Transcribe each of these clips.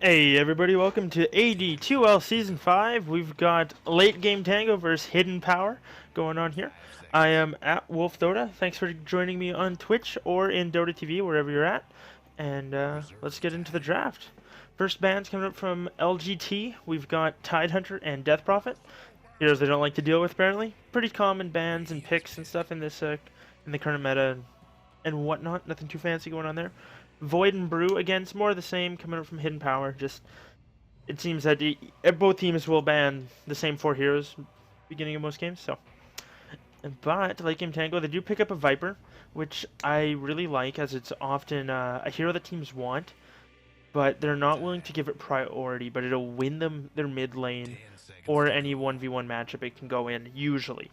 Hey everybody, welcome to AD2L Season 5. We've got Late Game Tango versus Hidden Power going on here. I am at Wolf Dota. Thanks for joining me on Twitch or in Dota TV, wherever you're at. And let's get into the draft. First ban's coming up from LGT. We've got Tidehunter and Death Prophet. Heroes they don't like to deal with, apparently. Pretty common bans and picks and stuff in this in the current meta and whatnot. Nothing too fancy going on there. Void and Brew, again, it's more of the same coming up from Hidden Power. Just it seems that both teams will ban the same 4 heroes beginning of most games. So, but late game Tango, they do pick up a Viper, which I really like, as it's often a hero that teams want, but they're not willing to give it priority. But it'll win them their mid lane or any 1v1 matchup it can go in usually.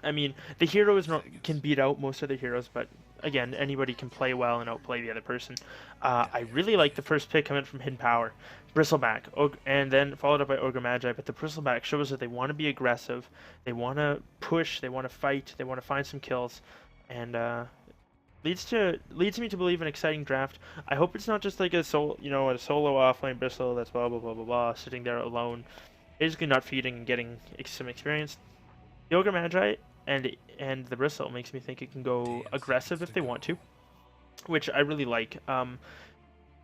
I mean, the hero can beat out most other heroes, but again, anybody can play well and outplay the other person. I really like the first pick coming from Hidden Power, Bristleback, and then followed up by Ogre Magi. But the Bristleback shows that they want to be aggressive, they want to push, they want to fight, they want to find some kills, and leads me to believe an exciting draft. I hope it's not just like a solo offlane Bristle that's blah blah blah blah blah sitting there alone, basically not feeding and getting some experience. The Ogre Magi and the Bristle makes me think it can go aggressive if they want to, which I really like. The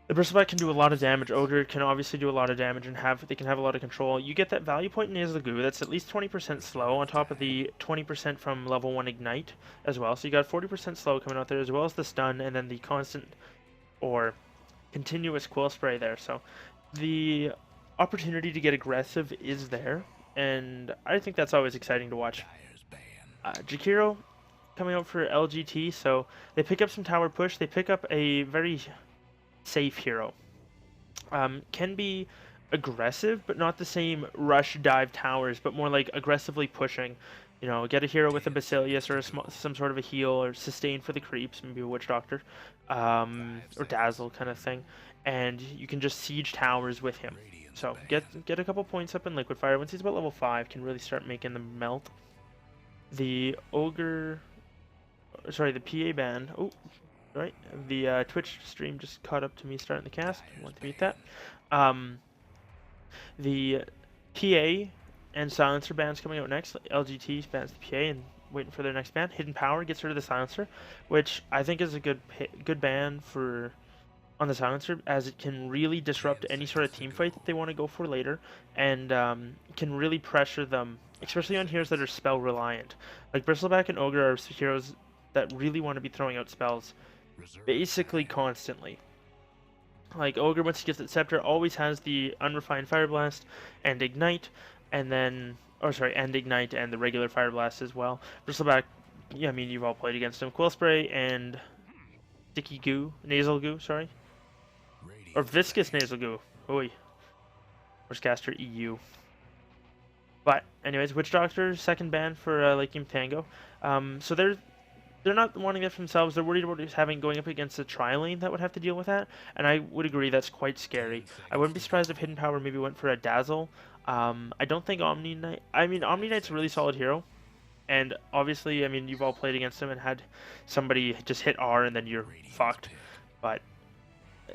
Bristleback can do a lot of damage. Ogre can obviously do a lot of damage, and they can have a lot of control. You get that value point in Nasal Goo. That's at least 20% slow on top of the 20% from level 1 Ignite as well. So you got 40% slow coming out there, as well as the stun, and then the constant or continuous Quill Spray there. So the opportunity to get aggressive is there, and I think that's always exciting to watch. Jakiro coming out for LGT, so they pick up some tower push. They pick up a very safe hero. Can be aggressive, but not the same rush dive towers, but more like aggressively pushing. You know, get a hero with a Basilius or some sort of a heal or sustain for the creeps, maybe a Witch Doctor, or Dazzle kind of thing, and you can just siege towers with him. So get a couple points up in Liquid Fire. Once he's about level 5, can really start making them melt. The Ogre, sorry, the PA ban. Oh, right. The Twitch stream just caught up to me starting the cast. Want to mute that. The PA and Silencer bans coming out next. LGT bans the PA and waiting for their next ban. Hidden Power gets rid of the Silencer, which I think is a good ban for on the Silencer, as it can really disrupt any sort of team fight that they want to go for later, and can really pressure them, especially on heroes that are spell reliant. Like Bristleback and Ogre are heroes that really want to be throwing out spells basically constantly. Like Ogre, once he gets that Scepter, always has the Unrefined Fire Blast and Ignite, and then, and Ignite and the regular Fire Blast as well. Bristleback, yeah, I mean, you've all played against him. Quill Spray and Sticky Goo, Nasal Goo, sorry. Or Viscous Nasal Goo. Oi. Caster EU. But anyways, Witch Doctor, second ban for Late Game Tango. So they're not wanting that for themselves. They're worried about going up against a tri-lane that would have to deal with that. And I would agree that's quite scary. I wouldn't be surprised if Hidden Power maybe went for a Dazzle. I don't think Omni Knight... I mean, Omni Knight's a really solid hero. And obviously, I mean, you've all played against him and had somebody just hit R and then you're fucked. But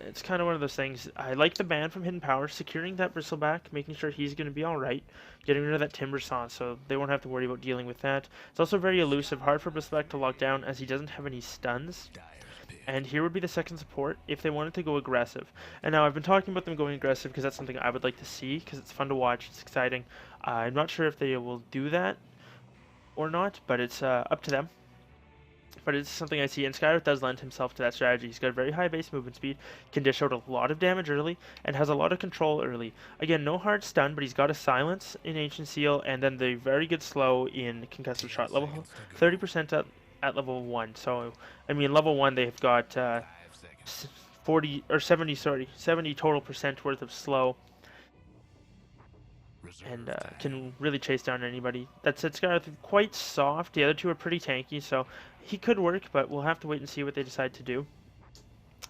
it's kind of one of those things. I like the ban from Hidden Power, securing that Bristleback, making sure he's going to be alright, getting rid of that Timber Saw so they won't have to worry about dealing with that. It's also very elusive, hard for Bristleback to lock down as he doesn't have any stuns. And here would be the second support if they wanted to go aggressive. And now I've been talking about them going aggressive because that's something I would like to see, because it's fun to watch, it's exciting. I'm not sure if they will do that or not, but it's up to them. But it's something I see, and Skyroth does lend himself to that strategy. He's got a very high base movement speed, can dish out a lot of damage early, and has a lot of control early. Again, no hard stun, but he's got a silence in Ancient Seal, and then the very good slow in Concussive Shot. Level 30% at level 1. So, I mean, level 1 they've got 70 total percent worth of slow, and can really chase down anybody. That said, Skyroth quite soft. The other two are pretty tanky, so he could work, but we'll have to wait and see what they decide to do.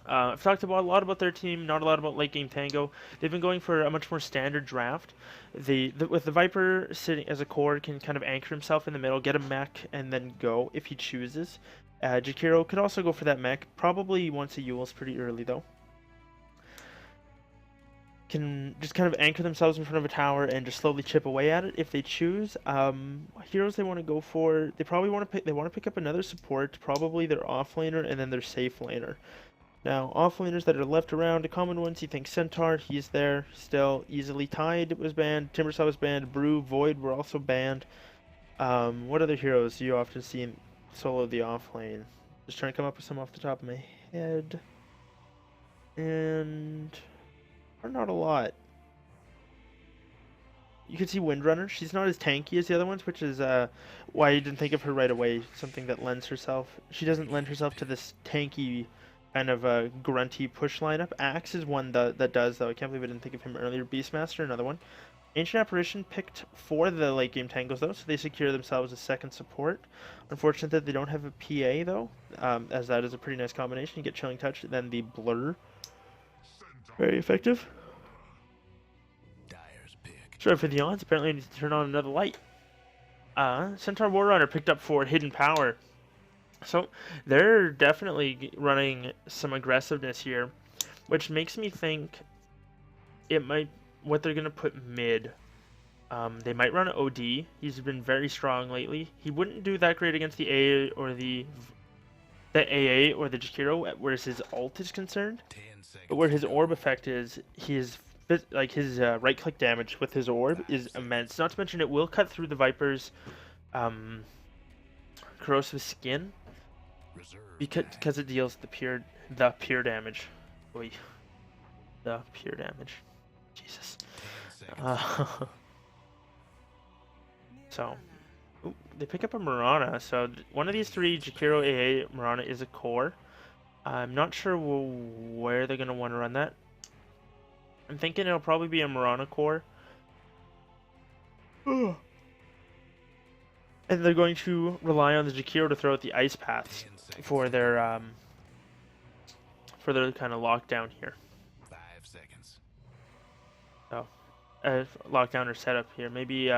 I've talked a lot about their team, not a lot about late game Tango. They've been going for a much more standard draft. With the Viper sitting as a core, can kind of anchor himself in the middle, get a mech, and then go if he chooses. Jakiro could also go for that mech. Probably wants a Eul's pretty early though. can just kind of anchor themselves in front of a tower and just slowly chip away at it if they choose. Heroes they want to go for, they probably want to pick up another support, probably their off laner and then their safe laner. Now, off laners that are left around, the common ones, you think Centaur, he's there still. Easily Tide was banned, Timbersaw was banned, Brew, Void were also banned. What other heroes do you often see in solo the off lane? Just trying to come up with some off the top of my head. And not a lot. You can see Windrunner. She's not as tanky as the other ones, which is why you didn't think of her right away. Something that lends herself. She doesn't lend herself to this tanky kind of grunty push lineup. Axe is one that does, though. I can't believe I didn't think of him earlier. Beastmaster, another one. Ancient Apparition picked for the late game tangos, though, so they secure themselves a second support. Unfortunate that they don't have a PA, though, as that is a pretty nice combination. You get Chilling Touch, then the Blur. Very effective. Sorry for the odds. Apparently, I need to turn on another light. Centaur Warrunner picked up for Hidden Power. So, they're definitely running some aggressiveness here, which makes me think it might, what they're going to put mid. They might run OD. He's been very strong lately. He wouldn't do that great against the AA or the AA or the Jakiro, whereas his ult is concerned. But where his orb effect is, his right click damage with his orb is immense. Not to mention it will cut through the Viper's corrosive skin because it deals the pure damage. Oy. The pure damage. Jesus. So, they pick up a Mirana. So one of these three, Jakiro, AA, Mirana, is a core. I'm not sure where they're going to want to run that. I'm thinking it'll probably be a Mirana core. And they're going to rely on the Jakiro to throw out the ice paths for their kind of lockdown here. 5 seconds. So, lockdown or setup here. Maybe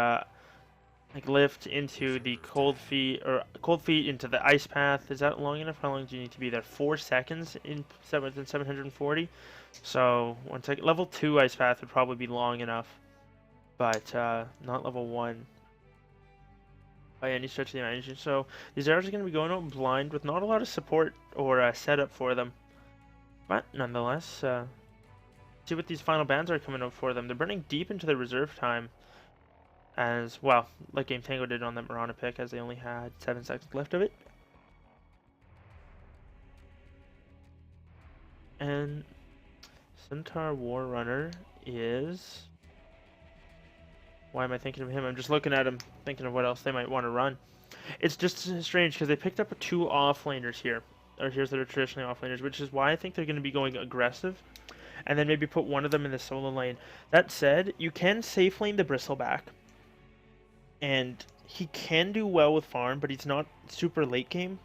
like lift into the cold feet into the ice path. Is that long enough? How long do you need to be there? 4 seconds in 740. So 1 second. Level 2 ice path would probably be long enough, but not level 1 by any stretch of the imagination. So these arrows are going to be going out blind with not a lot of support or setup for them, but nonetheless, see what these final bans are coming out for them. They're burning deep into the reserve time. As well, like Game Tango did on that Mirana pick, as they only had 7 seconds left of it. And Centaur Warrunner is... Why am I thinking of him? I'm just looking at him, thinking of what else they might want to run. It's just strange, because they picked up 2 off-laners here. Or here's that are traditionally off-laners, which is why I think they're going to be going aggressive. And then maybe put one of them in the solo lane. That said, you can safe lane the Bristleback. And he can do well with farm, but he's not super late game.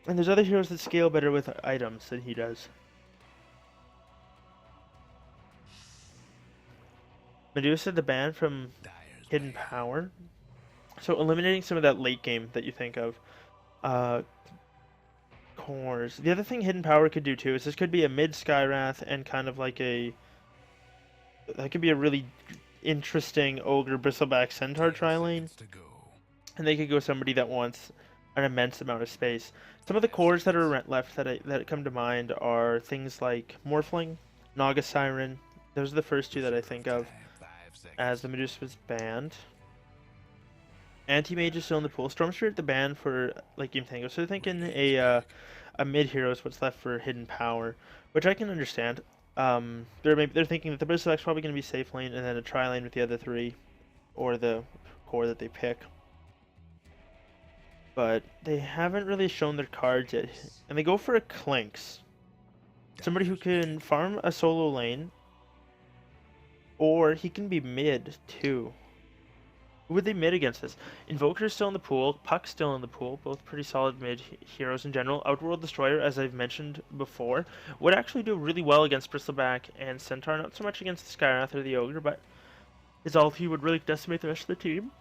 And there's other heroes that scale better with items than he does. Medusa, the ban from Hidden Power. So eliminating some of that late game that you think of. Cores. The other thing Hidden Power could do too is this could be a mid Skywrath and kind of like a... That could be a really interesting Ogre Bristleback Centaur tri-lane, and they could go somebody that wants an immense amount of space. Some of the cores that are left that come to mind are things like Morphling, Naga Siren. Those are the first 2 that I think of, as the Medusa was banned. Anti-Mage is still in the pool. Stormspirit the ban for like Game Tango, so they're thinking a mid hero is what's left for Hidden Power, which I can understand. They're thinking that the Bristleback's probably going to be safe lane, and then a tri lane with the other 3, or the core that they pick. But they haven't really shown their cards yet, and they go for a Clinks, somebody who can farm a solo lane, or he can be mid too. Who would they mid against this? Invoker's still in the pool, Puck's still in the pool, both pretty solid mid heroes in general. Outworld Destroyer, as I've mentioned before, would actually do really well against Bristleback and Centaur, not so much against the Skywrath or the Ogre, but his ulti would really decimate the rest of the team.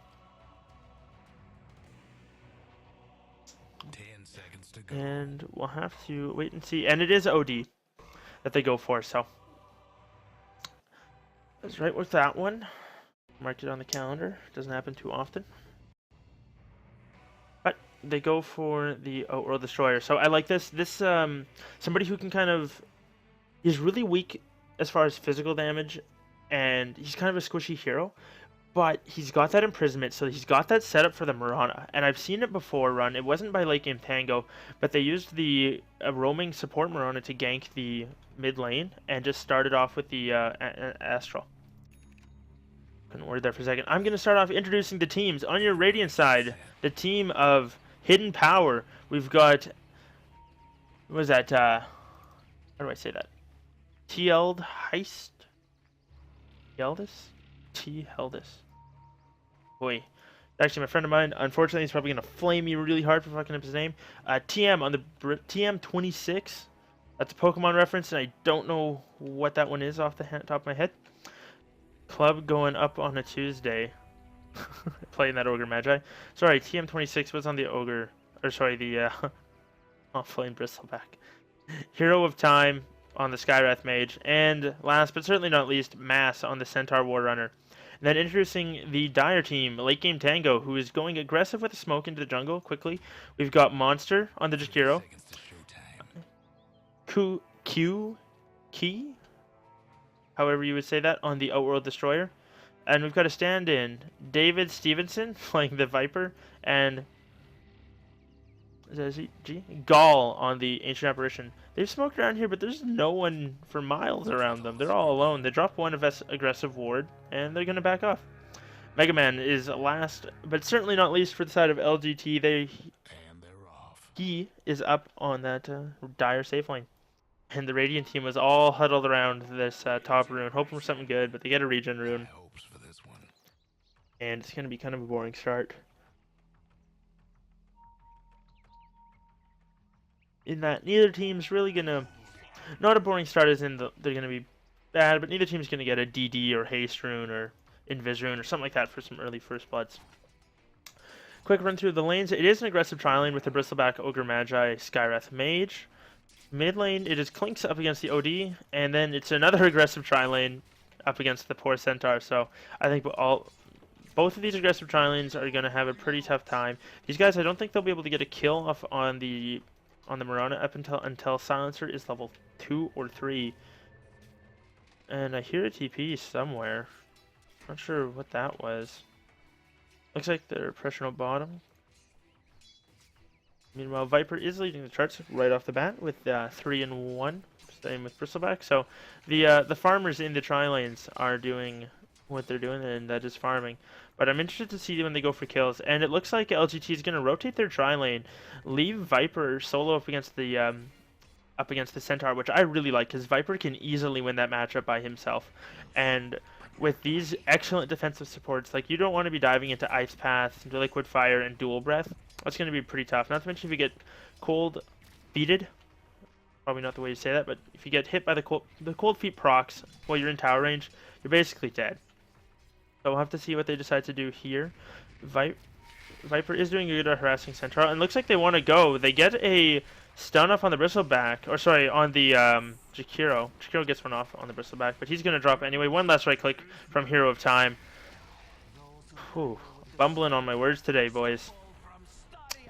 10 seconds to go. And we'll have to wait and see. And it is OD that they go for, so That's right with that one. Marked it on the calendar. Doesn't happen too often. But they go for the Outworld Destroyer. So I like this. Somebody who can kind of... He's really weak as far as physical damage, and he's kind of a squishy hero. But he's got that imprisonment, so he's got that setup for the Mirana. And I've seen it before run. It wasn't by late game Tango, but they used the roaming support Mirana to gank the mid lane and just started off with the Astral. Couldn't word there for a second. I'm going to start off introducing the teams. On your Radiant side, the team of Hidden Power. We've got... What was that? How do I say that? TL Heist? Yeldis? T. Heldis. Boy. Actually, my friend of mine, unfortunately, he's probably going to flame me really hard for fucking up his name. TM on the TM26. That's a Pokemon reference, and I don't know what that one is off the top of my head. Club going up on a Tuesday. Playing that Ogre Magi. Sorry, TM26 was on the Ogre. Or sorry, the Flame Bristleback. Hero of Time on the Skywrath Mage. And last but certainly not least, Mass on the Centaur War Runner. And then introducing the Dire team, Late Game Tango, who is going aggressive with a smoke into the jungle quickly. We've got Monster on the Jakiro. Key, however you would say that, on the Outworld Destroyer. And we've got a stand-in, David Stevenson playing the Viper, and Gall on the Ancient Apparition. They've smoked around here, but there's no one for miles around them. They're all alone. They drop one aggressive ward, and they're going to back off. Mega Man is last, but certainly not least for the side of LGT. He is up on that Dire safe lane. And the Radiant team was all huddled around this top rune, hoping for something good, but they get a regen rune. And it's going to be kind of a boring start. In that neither team's really going to... Not a boring start as in they're going to be bad, but neither team's going to get a DD or Haste rune or Invis rune or something like that for some early First Bloods. Quick run through the lanes. It is an aggressive tri-lane with the Bristleback, Ogre Magi, Skywrath Mage. Mid lane, it is Clinks up against the OD, and then it's another aggressive tri-lane up against the poor Centaur. So I think both of these aggressive tri-lanes are going to have a pretty tough time. These guys, I don't think they'll be able to get a kill off on the Mirana up until Silencer is level 2 or 3. And I hear a TP somewhere. Not sure what that was. Looks like they're pressure no bottom. Meanwhile, Viper is leading the charts right off the bat with 3-1, same with Bristleback. So the farmers in the tri-lanes are doing what they're doing, and that is farming. But I'm interested to see when they go for kills. And it looks like LGT is going to rotate their tri-lane, leave Viper solo up against the Centaur, which I really like, because Viper can easily win that matchup by himself. And with these excellent defensive supports, like, you don't want to be diving into Ice Path, into Liquid Fire, and Dual Breath. That's going to be pretty tough. Not to mention if you get cold feeted, probably not the way you say that, but if you get hit by the cold feet procs while you're in tower range, you're basically dead. So we'll have to see what they decide to do here. Viper is doing good at harassing Centaur, and looks like they want to go. They get a stun off on the Bristleback, or sorry, on the Jakiro. Jakiro gets one off on the Bristleback, but he's going to drop anyway. One last right click from Hero of Time. Whew, bumbling on my words today, boys.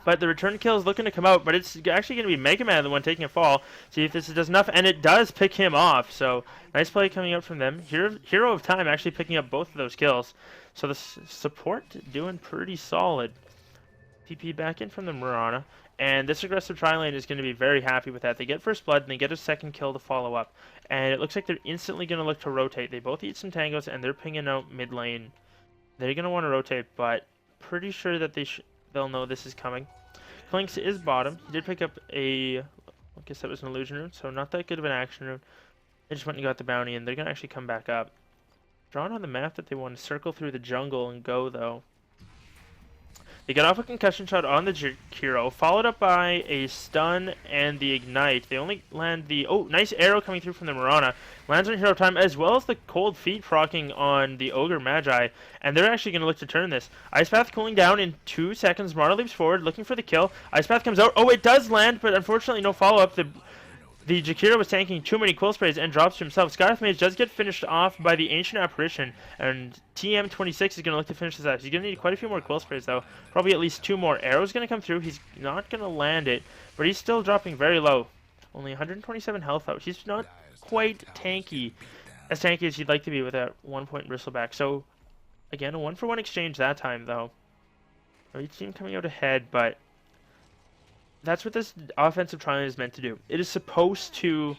But the return kill is looking to come out, but it's actually going to be Mega Man the one taking a fall. See if this does enough, and it does pick him off. So nice play coming out from them. Hero of Time actually picking up both of those kills. So the support doing pretty solid. TP back in from the Mirana, and this aggressive tri-lane is going to be very happy with that. They get first blood, and they get a second kill to follow up. And it looks like they're instantly going to look to rotate. They both eat some tangos, and they're pinging out mid lane. They're going to want to rotate, but pretty sure that they'll know this is coming. Clinks is bottom. He did pick up I guess that was an illusion rune, so not that good of an action rune. They just went and got the bounty, and they're going to actually come back up. Drawn on the map that they want to circle through the jungle and go, though. They get off a concussion shot on the Jakiro, followed up by a stun and the ignite. They only land the... Oh, nice arrow coming through from the Mirana. Lands on Hero Time, as well as the cold feet proccing on the Ogre Magi. And they're actually going to look to turn this. Ice Path cooling down in 2 seconds. Marta leaps forward, looking for the kill. Ice Path comes out. Oh, it does land, but unfortunately no follow-up. The The Jakiro was tanking too many quill sprays and drops to himself. Skyrath Mage does get finished off by the Ancient Apparition, and TM26 is going to look to finish this out. He's going to need quite a few more quill sprays, though. Probably at least 2 more. Arrows going to come through. He's not going to land it, but he's still dropping very low. Only 127 health out. He's not quite tanky, as tanky as he'd like to be with that 1-point bristleback. So, again, a 1-for-1 exchange that time, though. Each team coming out ahead, but that's what this offensive trial is meant to do. It is supposed to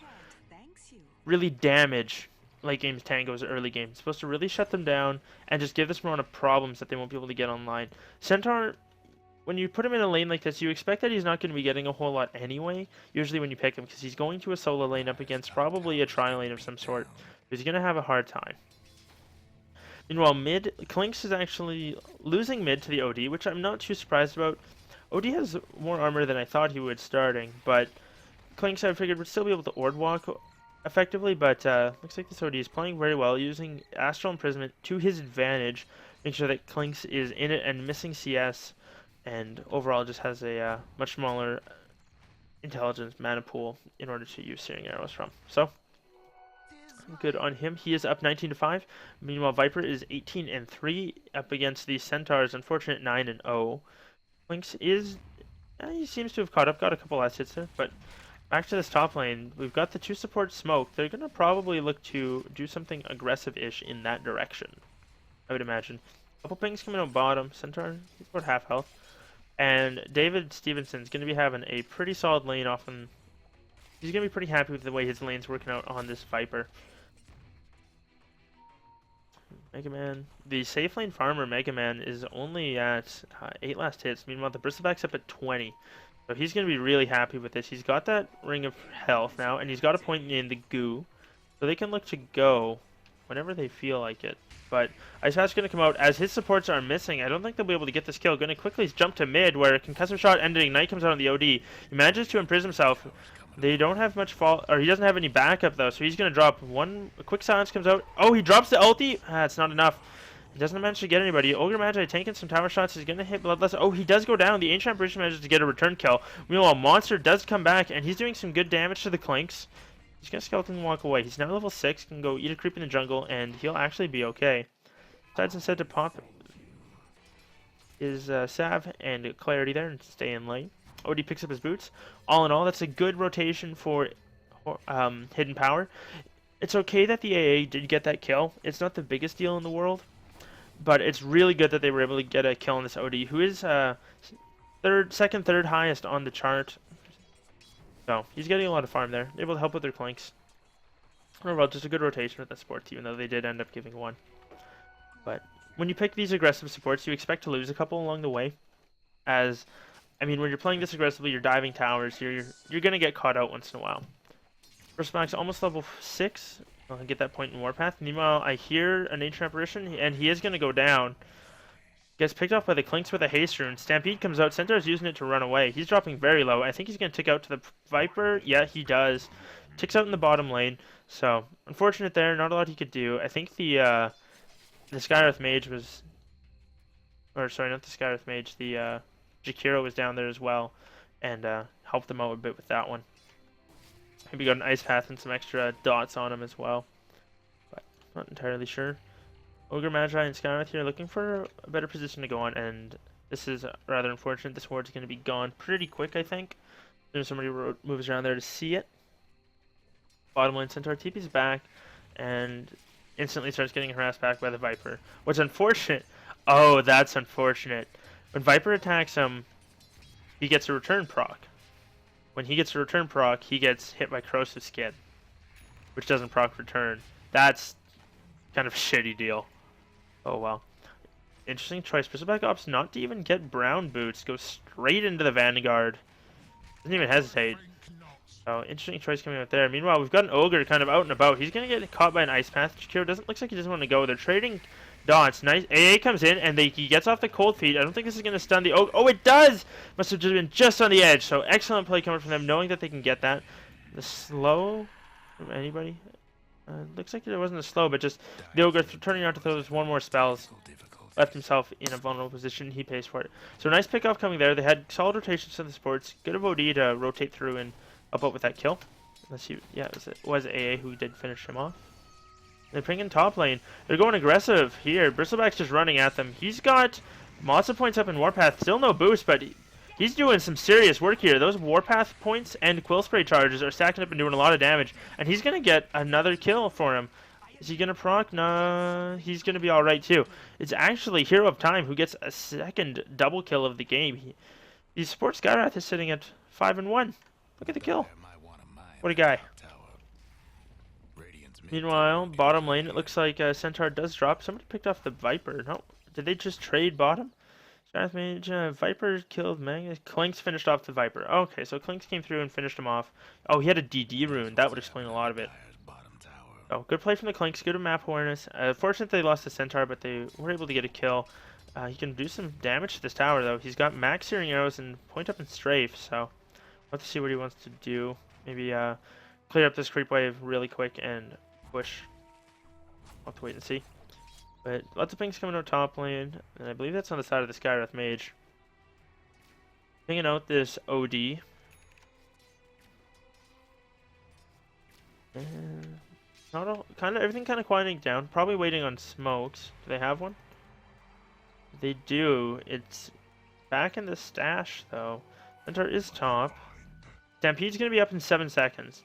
really damage late games tangos early game. It's supposed to really shut them down and just give this amount of problems that they won't be able to get online. Centaur, when you put him in a lane like this, you expect that he's not going to be getting a whole lot anyway, usually when you pick him, because he's going to a solo lane up against probably a tri lane of some sort. He's going to have a hard time. Meanwhile, mid, Clinks is actually losing mid to the OD, which I'm not too surprised about. OD has more armor than I thought he would starting, but Clinks I figured would still be able to Ord Walk effectively, but looks like this OD is playing very well, using Astral Imprisonment to his advantage, making sure that Clinks is in it and missing CS, and overall just has a much smaller intelligence mana pool in order to use Searing Arrows from. So, good on him. He is up 19-5. Meanwhile, Viper is 18-3 up against the Centaur's unfortunate 9-0. Lynx is, he seems to have caught up, got a couple last hits there, but back to this top lane, we've got the 2 support smoke. They're going to probably look to do something aggressive-ish in that direction, I would imagine. Couple pings coming out bottom. Centaur, he's about half health. And David Stevenson's going to be having a pretty solid lane off him. He's going to be pretty happy with the way his lane's working out on this Viper. Mega Man. The safe lane farmer Mega Man is only at 8 last hits. Meanwhile, the Bristleback's up at 20. So he's going to be really happy with this. He's got that Ring of Health now, and he's got a point in the goo. So they can look to go whenever they feel like it. But Ice Pat's going to come out. As his supports are missing, I don't think they'll be able to get this kill. Going to quickly jump to mid, where a concussive shot ending. Knight comes out on the OD. He manages to imprison himself. They don't have much fall, or he doesn't have any backup though, so he's gonna drop one. A quick silence comes out. Oh, he drops the ulti. It's not enough. He doesn't manage to get anybody. Ogre Magi taking some tower shots. He's gonna hit Bloodlust. Oh, he does go down. The Ancient Apparition manages to get a return kill. Meanwhile, Monster does come back, and he's doing some good damage to the Clinks. He's gonna skeleton walk away. He's now level 6. Can go eat a creep in the jungle, and he'll actually be okay. Decides instead to pop his Sav and Clarity there and stay in lane. OD picks up his boots. All in all, that's a good rotation for Hidden Power. It's okay that the AA did get that kill. It's not the biggest deal in the world, but it's really good that they were able to get a kill on this OD, who is second, third highest on the chart. So he's getting a lot of farm there. They're able to help with their clinks. Overall, just a good rotation with the supports, even though they did end up giving one. But when you pick these aggressive supports, you expect to lose a couple along the way, as I mean, when you're playing this aggressively, you're diving towers, you're going to get caught out once in a while. First Max almost level 6. I'll get that point in Warpath. Meanwhile, I hear an Ancient Apparition, and he is going to go down. Gets picked off by the Clinks with a haste rune. Stampede comes out. Centaur's using it to run away. He's dropping very low. I think he's going to tick out to the Viper. Yeah, he does. Ticks out in the bottom lane. So, unfortunate there. Not a lot he could do. I think the Skyrath Mage was... Or, sorry, not the Skyrath Mage. The... Jakiro was down there as well, and helped them out a bit with that one. Maybe got an Ice Path and some extra dots on him as well, but not entirely sure. Ogre Magi and Skyrath here looking for a better position to go on, and this is rather unfortunate. This ward's going to be gone pretty quick, I think. There's somebody who moves around there to see it. Bottom lane Centaur TP's back, and instantly starts getting harassed back by the Viper. What's unfortunate... Oh, that's unfortunate. When Viper attacks him, he gets a return proc. When he gets a return proc, he gets hit by Corrosive Skin, which doesn't proc return. That's kind of a shitty deal. Oh well. Interesting choice. Bristleback opts not to even get brown boots. Goes straight into the Vanguard. Doesn't even hesitate. So interesting choice coming out there. Meanwhile, we've got an Ogre kind of out and about. He's going to get caught by an Ice Path. Chikiro looks like he doesn't want to go. They're trading dots. Nice. AA comes in, and he gets off the cold feet. I don't think this is going to stun the Ogre. Oh, it does! Must have just been just on the edge. So excellent play coming from them, knowing that they can get that. The slow from anybody? Looks like it wasn't a slow, but just the Ogre turning out to throw this one more spells. Left himself in a vulnerable position. He pays for it. So nice pickoff coming there. They had solid rotations to the supports. Good of OD to rotate through and help out with that kill. Let's see. Yeah, it was AA who did finish him off. They're pinging top lane. They're going aggressive here. Bristleback's just running at them. He's got lots of points up in Warpath. Still no boost, but he's doing some serious work here. Those Warpath points and Quill Spray charges are stacking up and doing a lot of damage. And he's going to get another kill for him. Is he going to proc? Nah, he's going to be alright too. It's actually Hero of Time who gets a second double kill of the game. The support Skyrath is sitting at 5-1. Look at the kill. What a guy. Meanwhile, bottom lane, it looks like Centaur does drop. Somebody picked off the Viper. No, did they just trade bottom? Strath Mage, Viper killed Magnus. Clinks finished off the Viper. Okay, so Clinks came through and finished him off. Oh, he had a DD rune. That would explain a lot of it. Oh, good play from the Clinks. Good map awareness. Fortunately, they lost the Centaur, but they were able to get a kill. He can do some damage to this tower, though. He's got max searing arrows and point up and strafe, so we'll have to see what he wants to do. Maybe clear up this creep wave really quick and push. I'll have to wait and see. But lots of pings coming out top lane, and I believe that's on the side of the Skywrath Mage. Pinging out this OD. And not all, everything kind of quieting down. Probably waiting on smokes. Do they have one? They do. It's back in the stash though. Centaur is top. Stampede's gonna be up in 7 seconds,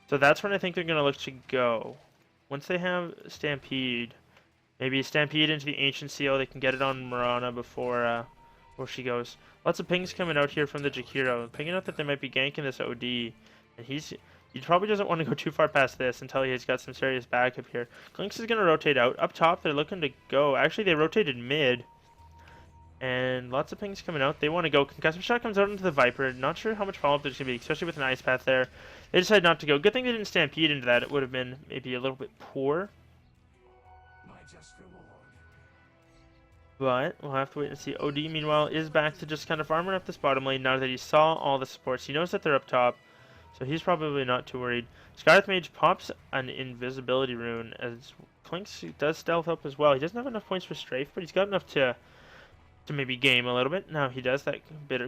so that's when I think they're gonna look to go. Once they have Stampede, maybe Stampede into the Ancient Seal, they can get it on Mirana before she goes. Lots of pings coming out here from the Jakiro, pinging out that they might be ganking this OD, and he probably doesn't want to go too far past this until he's got some serious backup here. Clinks is going to rotate out. Up top, they're looking to go. Actually, they rotated mid. And lots of pings coming out. They want to go. Concussive Shot comes out into the Viper. Not sure how much follow-up there's going to be, especially with an Ice Path there. They decided not to go. Good thing they didn't Stampede into that. It would have been maybe a little bit poor. But we'll have to wait and see. OD, meanwhile, is back to just kind of farming up this bottom lane now that he saw all the supports. He knows that they're up top, so he's probably not too worried. Skyrath Mage pops an invisibility rune as Clinks does stealth up as well. He doesn't have enough points for strafe, but he's got enough to maybe game a little bit. Now he does that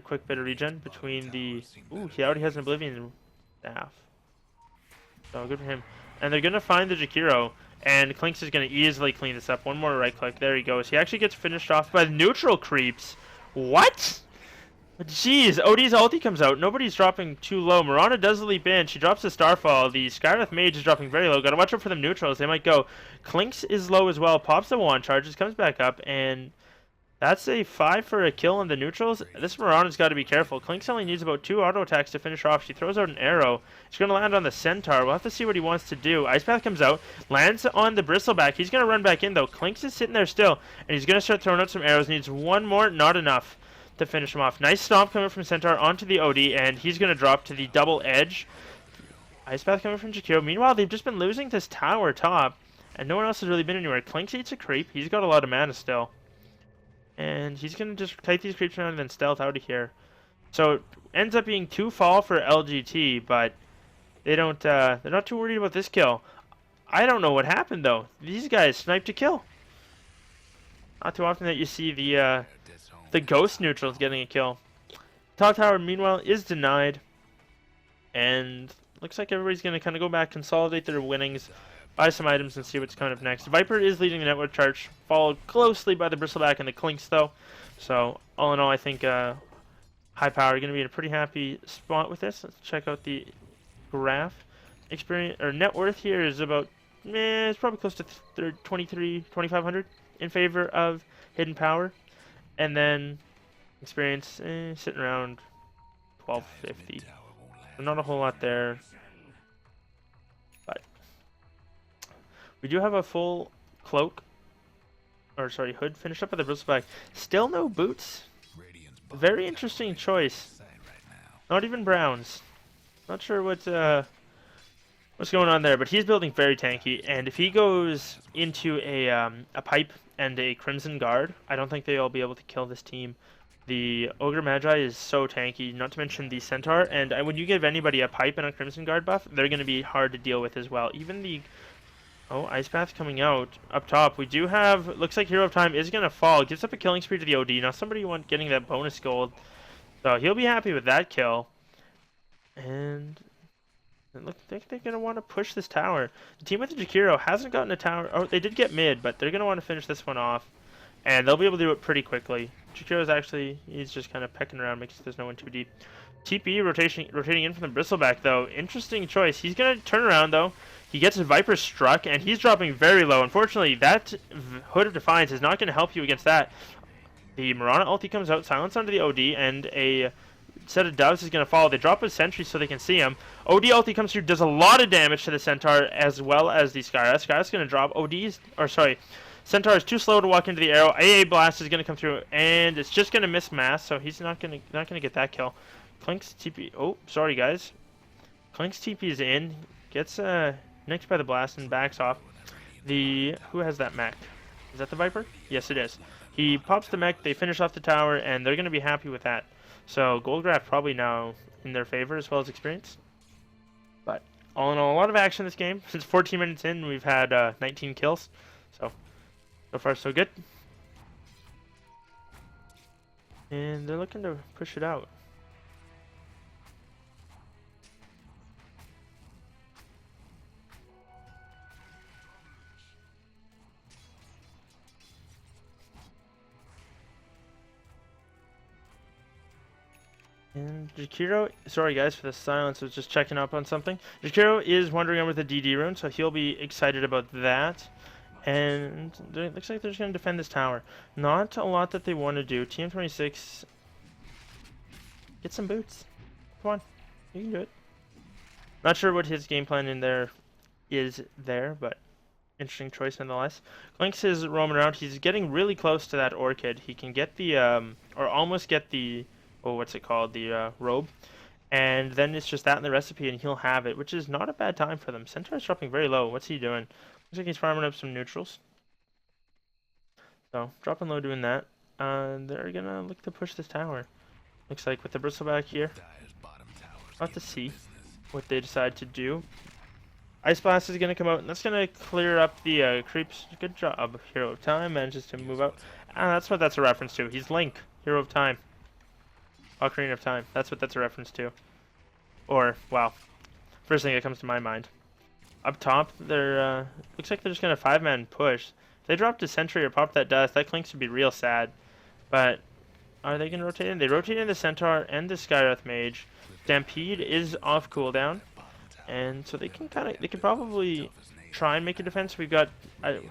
quick bit of regen between the... Ooh, he already has an Oblivion staff. So good for him. And they're going to find the Jakiro, and Clinks is going to easily clean this up. One more right click. There he goes. He actually gets finished off by the neutral creeps. What? Jeez, OD's ulti comes out. Nobody's dropping too low. Mirana does leap in. She drops the Starfall. The Skyrath Mage is dropping very low. Gotta watch out for them neutrals. They might go. Clinks is low as well. Pops the wand charges, comes back up, and that's a 5 for a kill on the neutrals. This Mirana's got to be careful. Clinks only needs about 2 auto attacks to finish her off. She throws out an arrow. She's going to land on the Centaur. We'll have to see what he wants to do. Ice Path comes out, lands on the Bristleback. He's going to run back in, though. Clinks is sitting there still, and he's going to start throwing out some arrows. Needs one more, not enough to finish him off. Nice stomp coming from Centaur onto the OD, and he's going to drop to the double edge. Ice Path coming from Jakiro. Meanwhile, they've just been losing this tower top, and no one else has really been anywhere. Clinks eats a creep. He's got a lot of mana still. And he's going to just kite these creeps around and then stealth out of here. So it ends up being 2 fall for LGT, but they don't, they're not too worried about this kill. I don't know what happened, though. These guys sniped a kill. Not too often that you see the ghost neutrals getting a kill. Top tower, meanwhile, is denied. And looks like everybody's going to kind of go back, consolidate their winnings, buy some items, and see what's coming up next. Viper is leading the network charge, followed closely by the Bristleback and the Clinks, though. So, all in all, I think High Power are going to be in a pretty happy spot with this. Let's check out the graph. Experience or net worth here is about, it's probably close to 2,500 in favor of Hidden Power. And then experience sitting around 1,250. So not a whole lot there. But we do have a full cloak, or sorry, hood finished up with the Bristleback. Still no boots. Very interesting choice. Not even browns. Not sure what's going on there, but he's building very tanky. And if he goes into a pipe and a Crimson Guard, I don't think they'll be able to kill this team. The Ogre Magi is so tanky, not to mention the Centaur, and when you give anybody a pipe and a Crimson Guard buff, they're going to be hard to deal with as well. Even the... Oh, Ice Path coming out. Up top, we do have... Looks like Hero of Time is going to fall. Gives up a killing spree to the OD. Now somebody want getting that bonus gold. So he'll be happy with that kill. And... It looks like they're gonna want to push this tower. The team with the Jakiro hasn't gotten a tower. Oh, they did get mid, but they're gonna want to finish this one off, and they'll be able to do it pretty quickly. Jakiro's actually he's just kind of pecking around, making sure there's no one too deep. TP rotating in from the Bristleback though. Interesting choice. He's gonna turn around though. He gets his Viper struck, and he's dropping very low. Unfortunately, that Hood of Defiance is not going to help you against that. The Mirana ulti comes out, silence onto the OD, and a set of doves is going to follow. They drop a sentry so they can see him. OD ulti comes through, does a lot of damage to the Centaur as well as the Skyreth. Skyreth's going to drop. Centaur is too slow to walk into the arrow. AA Blast is going to come through, and it's just going to miss mass, so he's not going to get that kill. Clink's TP. Oh, sorry guys. Clink's TP is in. Gets nicked by the blast and backs off. Who has that mech? Is that the Viper? Yes, it is. He pops the mech. They finish off the tower, and they're going to be happy with that. So Goldgraph probably now in their favor as well as experience. But all in all, a lot of action this game. Since 14 minutes in, we've had 19 kills. So far so good. And they're looking to push it out. And Jakiro, sorry guys for the silence, I was just checking up on something. Jakiro is wandering over the DD rune, so he'll be excited about that. And it looks like they're just going to defend this tower. Not a lot that they want to do. TM26, get some boots. Come on, you can do it. Not sure what his game plan in there is there, but interesting choice nonetheless. Lynx is roaming around. He's getting really close to that Orchid. He can get the, or almost get the, oh, what's it called? The robe. And then it's just that in the recipe, and he'll have it, which is not a bad time for them. Centaur's dropping very low. What's he doing? Looks like he's farming up some neutrals. So, dropping low doing that. They're going to look to push this tower. Looks like with the Bristleback here. I'll have to see what they decide to do. Ice Blast is going to come out, and that's going to clear up the creeps. Good job, Hero of Time. Manages to move out. That's what that's a reference to. He's Link, Hero of Time. Ocarina of Time. That's what that's a reference to. Or, wow. First thing that comes to my mind. Up top, they're, looks like they're just going to 5-man push. If they dropped a sentry or popped that dust, that Clink should be real sad. But, are they going to rotate in? They rotate in the Centaur and the Skyreth Mage. Stampede is off cooldown. And so they can probably try and make a defense. We've got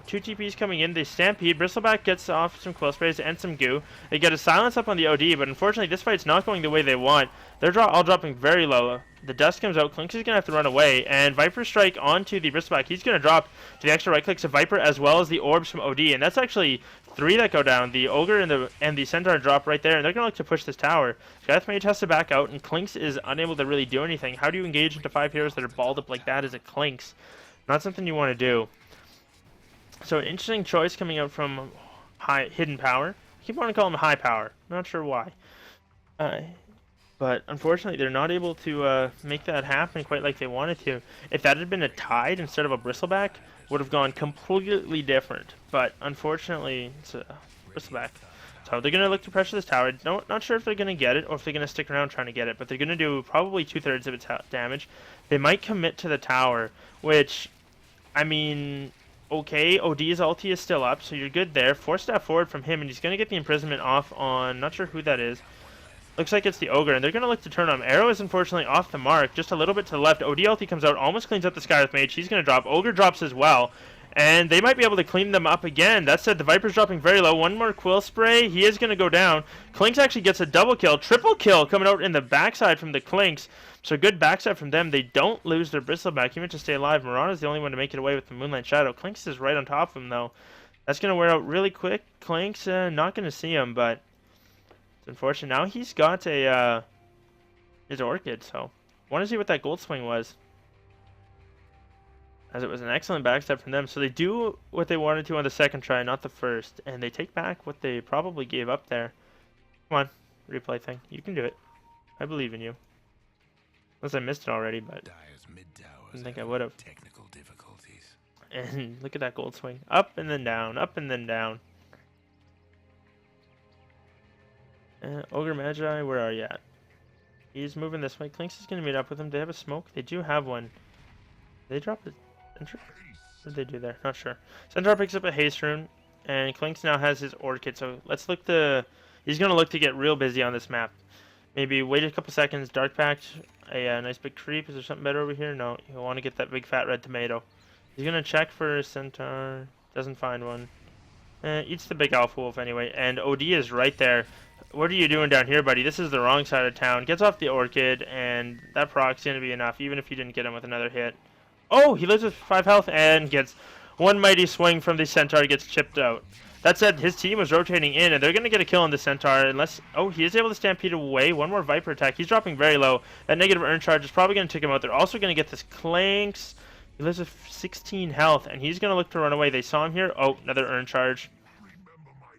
2 TPs coming in. They Stampede. Bristleback gets off some Quill Sprays and some goo. They get a silence up on the OD, but unfortunately this fight's not going the way they want. They're all dropping very low. The dust comes out. Clinks is going to have to run away. And Viper Strike onto the Bristleback. He's going to drop to the extra right clicks of Viper as well as the orbs from OD. And that's actually 3 that go down. The Ogre and the Centaur drop right there. And they're going to look to push this tower. Death Mage has to back out. And Clinks is unable to really do anything. How do you engage into 5 heroes that are balled up like that as a Clinks? Not something you want to do. So an interesting choice coming out from Hidden Power. I keep wanting to call him High Power. Not sure why. But unfortunately, they're not able to make that happen quite like they wanted to. If that had been a Tide instead of a Bristleback, would have gone completely different. But unfortunately, it's a Bristleback. So they're going to look to pressure this tower. Not sure if they're going to get it or if they're going to stick around trying to get it. But they're going to do probably 2/3 of its damage. They might commit to the tower, which, I mean, okay, OD's ulti is still up, so you're good there. 4-step forward from him, and he's going to get the imprisonment off on, not sure who that is. Looks like it's the Ogre, and they're going to look to turn on him. Arrow is unfortunately off the mark, just a little bit to the left. OD ulti comes out, almost cleans up the Skyreth Mage. He's going to drop. Ogre drops as well. And they might be able to clean them up again. That said, the Viper's dropping very low. One more Quill Spray. He is going to go down. Clinks actually gets a double kill. Triple kill coming out in the backside from the Clinks. So good backside from them. They don't lose their Bristleback, even to stay alive. Mirana's the only one to make it away with the Moonlight Shadow. Clinks is right on top of him, though. That's going to wear out really quick. Clinks not going to see him, but it's unfortunate. Now he's got his Orchid, so I want to see what that Gold Swing was, as it was an excellent backstep from them. So they do what they wanted to on the second try, not the first, and they take back what they probably gave up there. Come on, replay thing. You can do it. I believe in you. Unless I missed it already, but I didn't think I would have. Technical difficulties. And look at that Gold Swing. Up and then down, up and then down. Ogre Magi, where are you at? He's moving this way. Clinks is going to meet up with him. They have a smoke. They do have one. They drop a Centaur? What did they do there? Not sure. Centaur picks up a haste rune, and Clinks now has his orchid. So let's look to. He's going to look to get real busy on this map. Maybe wait a couple seconds. Dark Pact, a nice big creep. Is there something better over here? No. He'll want to get that big fat red tomato. He's going to check for a Centaur. Doesn't find one. Eats the big alpha wolf anyway. And OD is right there. What are you doing down here, buddy? This is the wrong side of town. Gets off the orchid, and that proc's going to be enough, even if you didn't get him with another hit. Oh, he lives with 5 health and gets one mighty swing from the Centaur, gets chipped out. That said, his team was rotating in, and they're going to get a kill on the Centaur unless... Oh, he is able to stampede away. One more Viper attack. He's dropping very low. That negative earn charge is probably going to take him out. They're also going to get this Clanks. He lives with 16 health, and he's going to look to run away. They saw him here. Oh, another earn charge.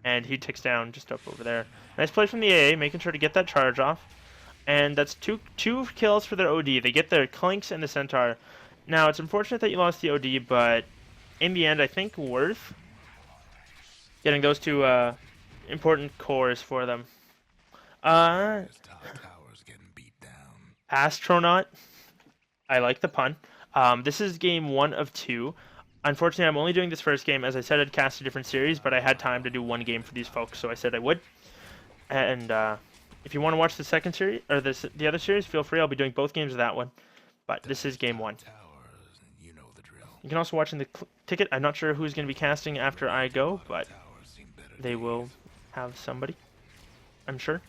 And he ticks down just up over there. Nice play from the AA, making sure to get that charge off. And that's two kills for their OD. They get their Clanks and the Centaur. Now, it's unfortunate that you lost the OD, but in the end, I think worth getting those two important cores for them. Tower's getting beat down. Astronaut. I like the pun. This is game 1 of 2. Unfortunately, I'm only doing this first game. As I said, I'd cast a different series, but I had time to do one game for these folks, so I said I would. And if you want to watch the second series, or the other series, feel free. I'll be doing both games of that one. But this is game 1. You know the drill. You can also watch in the ticket. I'm not sure who's going to be casting after I go, but they will have somebody, I'm sure.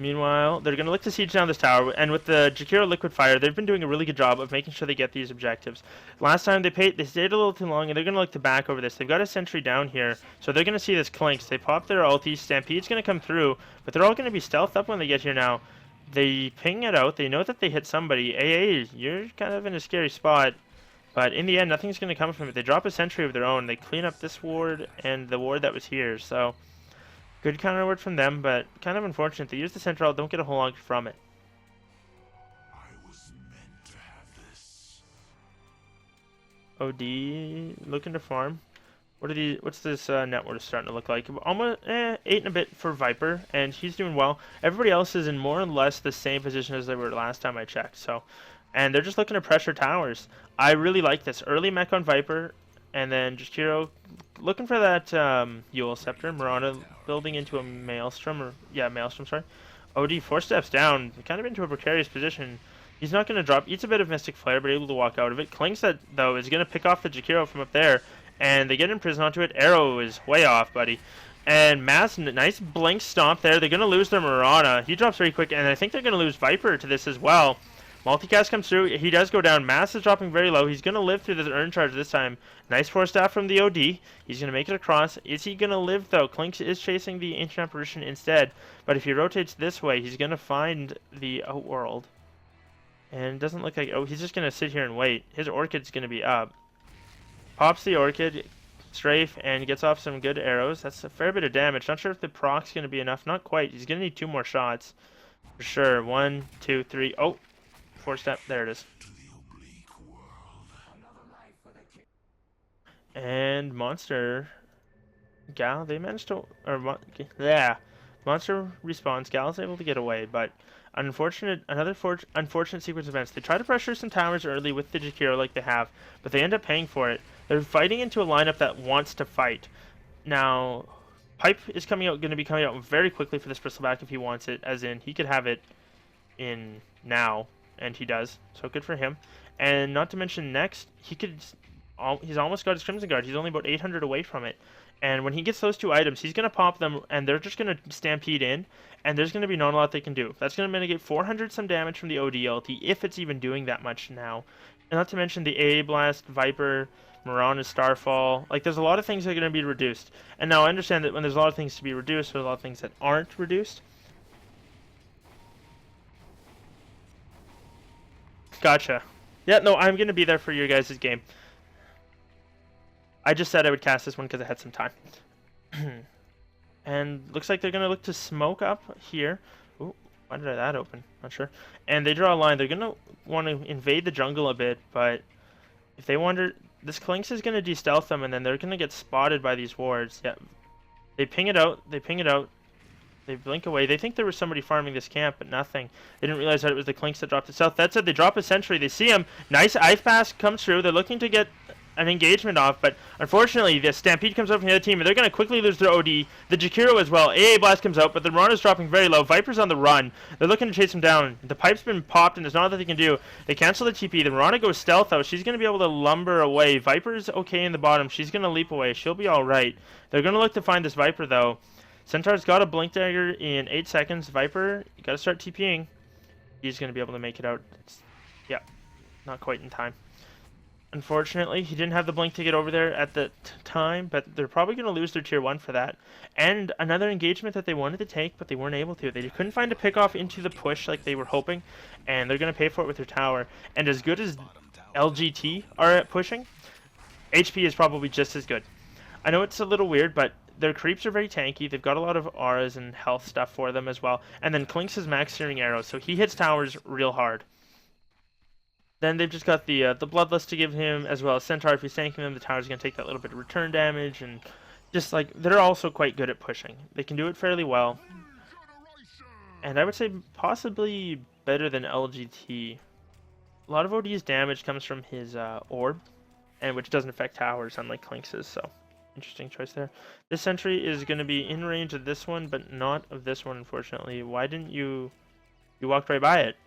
Meanwhile, they're going to look to siege down this tower, and with the Jakiro Liquid Fire, they've been doing a really good job of making sure they get these objectives. Last time they stayed a little too long, and they're going to look to back over this. They've got a sentry down here, so they're going to see this Clinks. They pop their ulti, Stampede's going to come through, but they're all going to be stealthed up when they get here now. They ping it out, they know that they hit somebody. AA, you're kind of in a scary spot, but in the end, nothing's going to come from it. They drop a sentry of their own, they clean up this ward and the ward that was here, so... Good counter word from them, but kind of unfortunate. They use the central, don't get a whole lot from it. I was meant to have this. OD looking to farm. What's this net worth starting to look like? Almost 8 and a bit for Viper, and he's doing well. Everybody else is in more or less the same position as they were last time I checked. So, and they're just looking to pressure towers. I really like this early mech on Viper. And then just Hero looking for that Yule Scepter. Miranda building into a Maelstrom, Maelstrom, sorry. OD 4 steps down, kind of into a precarious position. He's not going to drop, eats a bit of Mystic Flare, but able to walk out of it. Clings that, though, is going to pick off the Jakiro from up there, and they get in prison onto it. Arrow is way off, buddy. And Mass, nice blink stomp there. They're going to lose their Mirana. He drops very quick, and I think they're going to lose Viper to this as well. Multicast comes through. He does go down. Mass is dropping very low. He's going to live through this earn charge this time. Nice 4 staff from the OD. He's going to make it across. Is he going to live, though? Clinks is chasing the Ancient Apparition instead. But if he rotates this way, he's going to find the Outworld. And it doesn't look like... Oh, he's just going to sit here and wait. His Orchid's going to be up. Pops the Orchid, strafe, and gets off some good arrows. That's a fair bit of damage. Not sure if the proc's going to be enough. Not quite. He's going to need 2 more shots. For sure. 1, 2, 3. Oh! 4 step, there it is. And Monster Gal, they managed to, Monster respawns. Gal's able to get away, but unfortunate sequence of events. They try to pressure some towers early with the Jakiro like they have, but they end up paying for it. They're fighting into a lineup that wants to fight. Now, Pipe is going to be coming out very quickly for this Bristleback if he wants it, as in he could have it in now. And he does, so good for him. And not to mention next, he's almost got his Crimson Guard. He's only about 800 away from it. And when he gets those 2 items, he's going to pop them, and they're just going to stampede in, and there's going to be not a lot they can do. That's going to mitigate 400 some damage from the ODLT, if it's even doing that much now. And not to mention the AA Blast, Viper, Mirana, Starfall. Like, there's a lot of things that are going to be reduced. And now I understand that when there's a lot of things to be reduced, there's a lot of things that aren't reduced. Gotcha. Yeah, no, I'm going to be there for your guys' game. I just said I would cast this one because I had some time. And looks like they're going to look to smoke up here. Ooh, why did that open? Not sure. And they draw a line. They're going to want to invade the jungle a bit, but if they wonder... This Clinks is going to de-stealth them, and then they're going to get spotted by these wards. Yeah. They ping it out. They ping it out. They blink away. They think there was somebody farming this camp, but nothing. They didn't realize that it was the Clinks that dropped it south. That said, they drop a sentry. They see him. Nice ice pass comes through. They're looking to get an engagement off, but unfortunately, the Stampede comes up from the other team, and they're going to quickly lose their OD. The Jakiro as well. AA Blast comes out, but the Mirana's dropping very low. Viper's on the run. They're looking to chase him down. The pipe's been popped, and there's not that they can do. They cancel the TP. The Mirana goes stealth, though. She's going to be able to lumber away. Viper's okay in the bottom. She's going to leap away. She'll be all right. They're going to look to find this Viper, though. Centaur's got a Blink Dagger in 8 seconds. Viper, you got to start TPing. He's going to be able to make it out. Yeah, not quite in time. Unfortunately, he didn't have the blink to get over there at the time, but they're probably going to lose their tier 1 for that. And another engagement that they wanted to take, but they weren't able to. They couldn't find a pick-off into the push like they were hoping, and they're going to pay for it with their tower. And as good as LGT are at pushing, HP is probably just as good. I know it's a little weird, but their creeps are very tanky. They've got a lot of auras and health stuff for them as well. And then Clinks is max searing arrows, so he hits towers real hard. Then they've just got the Bloodlust to give him, as well as Centaur. If he's tanking them, the tower's going to take that little bit of return damage, and just like, they're also quite good at pushing. They can do it fairly well. And I would say possibly better than LGT. A lot of OD's damage comes from his orb, and which doesn't affect towers, unlike Clinks's, so interesting choice there. This sentry is going to be in range of this one, but not of this one, unfortunately. Why didn't you... You walked right by it.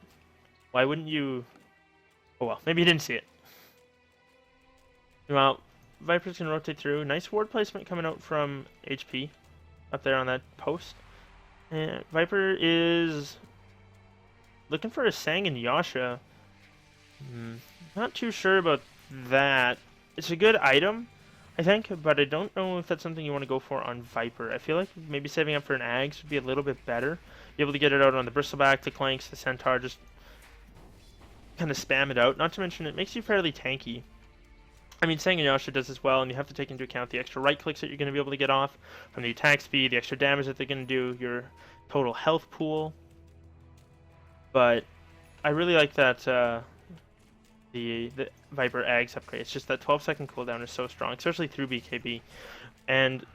Why wouldn't you... Oh well, maybe you didn't see it. Well, Viper's going to rotate through. Nice ward placement coming out from HP up there on that post. And Viper is looking for a Sang and Yasha. Not too sure about that. It's a good item, I think, but I don't know if that's something you want to go for on Viper. I feel like maybe saving up for an Ags would be a little bit better. Be able to get it out on the Bristleback, the Clanks, the Centaur, just kind of spam it out. Not to mention it makes you fairly tanky. I mean, Sang and Yasha does as well, and you have to take into account the extra right clicks that you're going to be able to get off from the attack speed, the extra damage that they're going to do, your total health pool. But I really like that the Viper Ags upgrade. It's just that 12-second cooldown is so strong, especially through BKB. And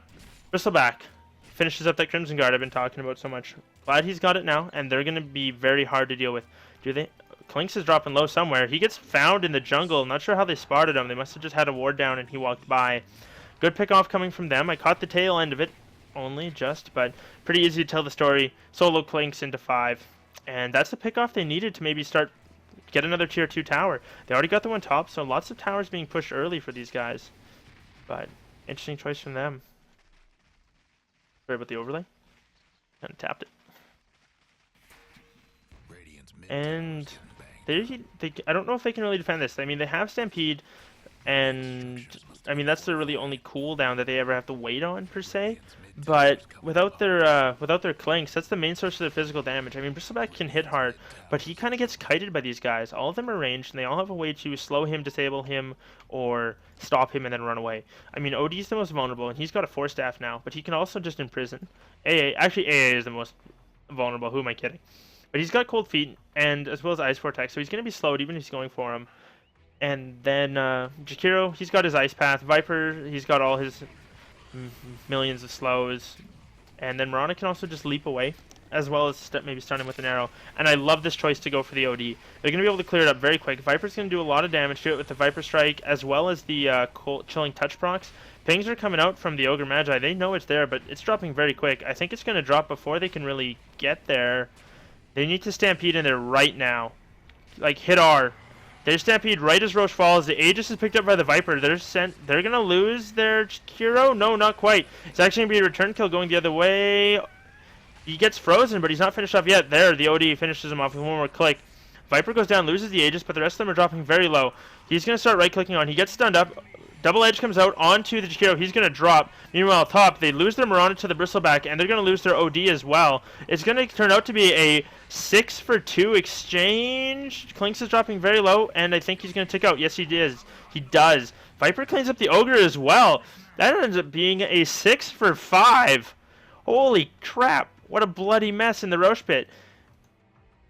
Bristleback finishes up that Crimson Guard I've been talking about so much. Glad he's got it now, and they're going to be very hard to deal with. Do they? Clinks is dropping low somewhere. He gets found in the jungle. Not sure how they spotted him. They must have just had a ward down and he walked by. Good pick off coming from them. I caught the tail end of it only just, but pretty easy to tell the story. Solo Clinks into 5. And that's the pick off they needed to maybe get another tier 2 tower. They already got the one top, so lots of towers being pushed early for these guys. But interesting choice from them. Sorry about the overlay. Kind of tapped it. And I don't know if they can really defend this. I mean, they have Stampede, and I mean that's their really only cooldown that they ever have to wait on per se. But without their Clinks, that's the main source of their physical damage. I mean, Bristleback can hit hard, but he kind of gets kited by these guys. All of them are ranged, and they all have a way to slow him, disable him, or stop him and then run away. I mean, OD's the most vulnerable, and he's got a 4-staff now, but he can also just imprison. Actually, AA is the most vulnerable. Who am I kidding? But he's got cold feet, and as well as ice vortex, so he's going to be slowed even if he's going for him. And then Jakiro, he's got his ice path. Viper, he's got all his millions of slows. And then Mirana can also just leap away, as well as maybe stun him with an arrow. And I love this choice to go for the OD. They're going to be able to clear it up very quick. Viper's going to do a lot of damage to it with the Viper Strike, as well as the Chilling Touch procs. Pings are coming out from the Ogre Magi. They know it's there, but it's dropping very quick. I think it's going to drop before they can really get there. They need to Stampede in there right now. Like, hit R. They Stampede right as Roche falls. The Aegis is picked up by the Viper. They're going to lose their hero? No, not quite. It's actually going to be a return kill going the other way. He gets frozen, but he's not finished off yet. There, the OD finishes him off with one more click. Viper goes down, loses the Aegis, but the rest of them are dropping very low. He's going to start right-clicking on. He gets stunned up. Double Edge comes out onto the Jakiro. He's going to drop. Meanwhile, top, they lose their Mirana to the Bristleback, and they're going to lose their OD as well. It's going to turn out to be a 6-for-2 exchange. Clinks is dropping very low, and I think he's going to tick out. Yes, he does. He does. Viper cleans up the Ogre as well. That ends up being a 6-for-5. Holy crap. What a bloody mess in the Roche Pit.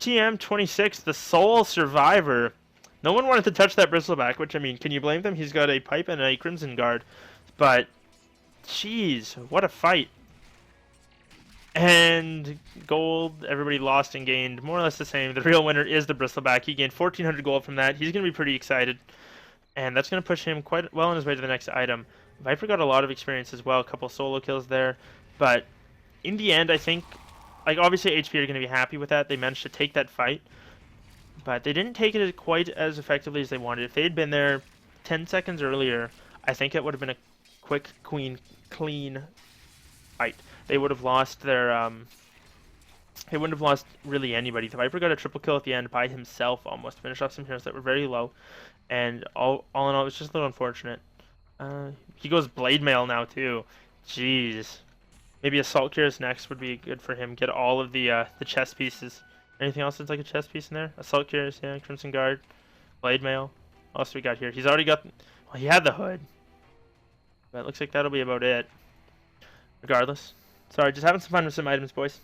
TM26, the sole survivor. No one wanted to touch that Bristleback, which, I mean, can you blame them? He's got a pipe and a Crimson Guard. But, jeez, what a fight. And gold, everybody lost and gained more or less the same. The real winner is the bristleback. He gained 1,400 gold from that. He's going to be pretty excited. And that's going to push him quite well on his way to the next item. Viper got a lot of experience as well. A couple solo kills there. But in the end, I think, like, obviously HP are going to be happy with that. They managed to take that fight. But they didn't take it quite as effectively as they wanted. If they had been there 10 seconds earlier, I think it would have been a quick, clean fight. They would have lost their, they wouldn't have lost really anybody. The Viper got a triple kill at the end by himself almost. Finished off some heroes that were very low. And all in all, it was just a little unfortunate. He goes Blade Mail now too. Jeez. Maybe Assault Cures next would be good for him. Get all of the chest pieces. Anything else that's like a chest piece in there? Assault Cures, yeah, Crimson Guard, Blade Mail. What else we got here? He's already got... Well, he had the hood. But it looks like that'll be about it. Regardless. Sorry, just having some fun with some items, boys.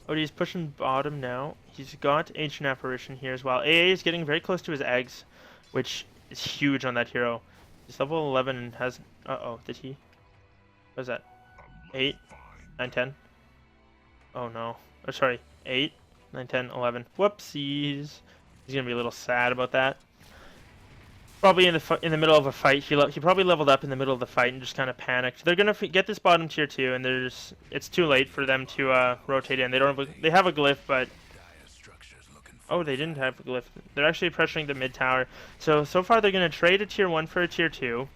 Oh, he's pushing bottom now. He's got Ancient Apparition here as well. AA is getting very close to his eggs, which is huge on that hero. He's level 11 and has... Uh-oh, did he? What is that? 8? 9, 10? Oh, no. Oh, sorry. 8, 9, 10, 11. Whoopsies. He's going to be a little sad about that. Probably in the middle of a fight, he probably leveled up in the middle of the fight and just kind of panicked. They're gonna get this bottom tier 2, and it's too late for them to rotate in. They have a glyph, but oh, they didn't have a glyph. They're actually pressuring the mid tower. So far they're gonna trade a tier 1 for a tier 2,